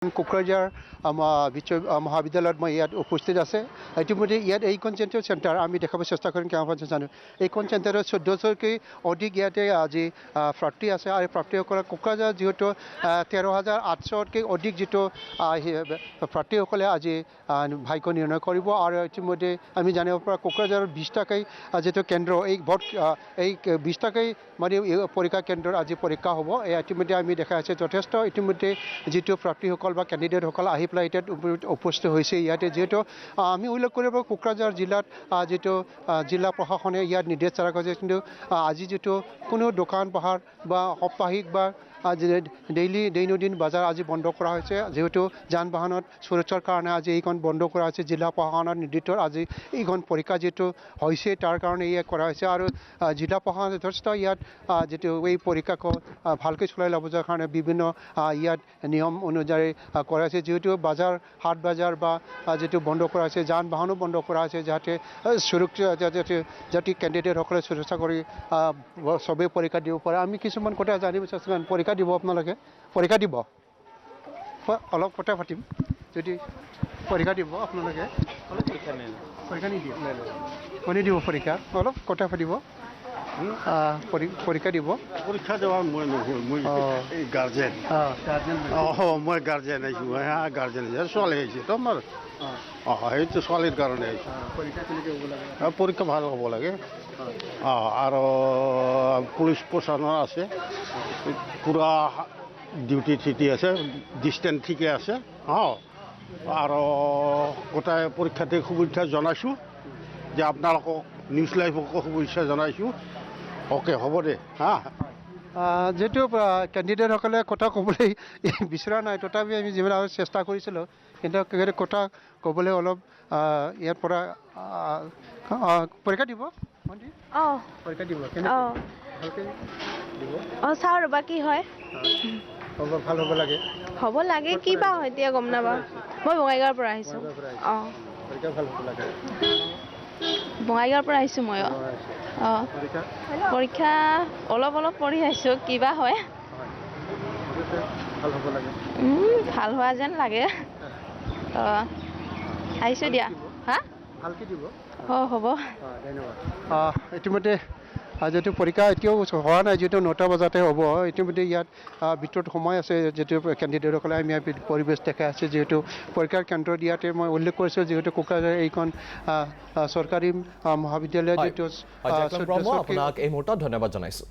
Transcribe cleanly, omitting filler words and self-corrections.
কোকৰাঝাৰ মহাবিদ্যালয়ত মই ইয়াত উপস্থিত আছে ইতিমধ্যে ইয়াত এইখন চেণ্টাৰ আমি দেখাব চেষ্টা কৰিম কেনেকুৱা জানো এইখন চেণ্টাৰত 1400কৈ অধিক ইয়াতে আজি প্ৰাৰ্থী আছে আৰু প্ৰাৰ্থীসকলে কোকৰাঝাৰ যিহেতু 13,800তকৈ অধিক যিটো প্ৰাৰ্থীসকলে আজি ভাগ্য নিৰ্ণয় কৰিব আৰু ইতিমধ্যে আমি জানিব পৰা কোকৰাঝাৰৰ 20টাকৈ যিটো কেন্দ্ৰ এই 20টাকৈ মানে পৰীক্ষা কেন্দ্ৰৰ আজি পৰীক্ষা হ'ব ইতিমধ্যে আমি দেখা আছে যথেষ্ট ইতিমধ্যে যিটো প্ৰাৰ্থীসকল বা কেণ্ডিডেটসকল আহি পেলাই ইয়াত উপস্থিত হৈছে ইয়াতে যিহেতু আমি উল্লেখ কৰিব কোকৰাঝাৰ জিলাত যিটো জিলা প্ৰশাসনে ইয়াত নিৰ্দেশ জাৰি কৰিছে কিন্তু আজি যিটো কোনো দোকান পোহাৰ বা সাপ্তাহিক বা দৈনন্দিন বজাৰ আজি বন্ধ কৰা হৈছে যেহেতু যান বাহনত সুৰক্ষাৰ কাৰণে আজি এইখন বন্ধ কৰা হৈছে জিলা প্ৰশাসনৰ নেতৃত্বত আজি এইখন পৰীক্ষা যিটো হৈছে তাৰ কাৰণে ইয়াত কৰা হৈছে আৰু জিলা প্ৰশাসনে যথেষ্ট ইয়াত যিটো এই পৰীক্ষাক ভালকৈ চলাই ল'ব যোৱাৰ কাৰণে বিভিন্ন ইয়াত নিয়ম অনুযায়ী কৰা হৈছে যেহেতু বজাৰ হাট বজাৰ বা যিটো বন্ধ কৰা হৈছে যান বাহনো বন্ধ কৰা হৈছে যাতে সুৰক্ষা যাতে কেণ্ডিডেটসকলে সুৰক্ষা কৰি চবেই পৰীক্ষা দিব পাৰে আমি কিছুমান কথা জানিব চেষ্টা কৰিম পৰীক্ষা দিব আপোনালোকে পৰীক্ষা দিব অলপ কথা পাতিম যদি পৰীক্ষা দিব আপোনালোকে পৰীক্ষা নিদিয়ে কোনে দিব পৰীক্ষা অলপ কথা পাতিব পৰীক্ষা দিব পৰীক্ষা দেওয়া মই নহয় মই গাৰ্জেন মই গাৰ্জেন আহিছোঁ গাৰ্জেন ছোৱালী আহিছে তো আমাৰ সেইটো ছোৱালীৰ কাৰণে আহিছোঁ পৰীক্ষা ভাল হ'ব লাগে আৰু পুলিচ প্ৰশাসন আছে পূৰা ডিউটি ঠিটি আছে ডিষ্টেঞ্চ ঠিকে আছে আৰু গোটাই পৰীক্ষাতে শুভেচ্ছা জনাইছোঁ যে আপোনালোকক নিউজ লাইভকো শুভেচ্ছা জনাইছোঁ অ'কে হ'ব দে যিহেতু কেণ্ডিডেটসকলে কথা ক'বলৈ বিচৰা নাই তথাপি আমি যিবিলাক চেষ্টা কৰিছিলোঁ কিন্তু কথা ক'বলৈ অলপ ইয়াৰ পৰা পৰীক্ষা দিব পৰীক্ষা দিব ভালকৈ দিব চাওঁ ৰ'বা কি হয় ভাল হ'ব লাগে কি বা হয় এতিয়া গম নাপাওঁ মই বঙাইগাঁৱৰ পৰা আহিছোঁ পৰীক্ষা ভাল হ'ব লাগে বঙাইগাঁৱৰ পৰা আহিছোঁ মই পৰীক্ষা অলপ পঢ়ি আহিছোঁ কিবা হয় ভাল হ'ব লাগে ভাল হোৱা যেন লাগে আহিছোঁ দিয়া ভালকৈ দিব হ'ব ধন্যবাদ ইতিমধ্যে যিহেতু পৰীক্ষা এতিয়াও হোৱা নাই যিহেতু 9টা বজাতে হ'ব ইতিমধ্যে ইয়াত ভিতৰত সময় আছে যিহেতু কেণ্ডিডেটসকলে আমি পৰিৱেশ দেখাই আছে যিহেতু পৰীক্ষাৰ কেন্দ্ৰ দিয়াতে মই উল্লেখ কৰিছোঁ যিহেতু কোকৰাঝাৰ এইখন চৰকাৰী মহাবিদ্যালয় যিটো আপোনাক এই মুহূৰ্তত ধন্যবাদ জনাইছোঁ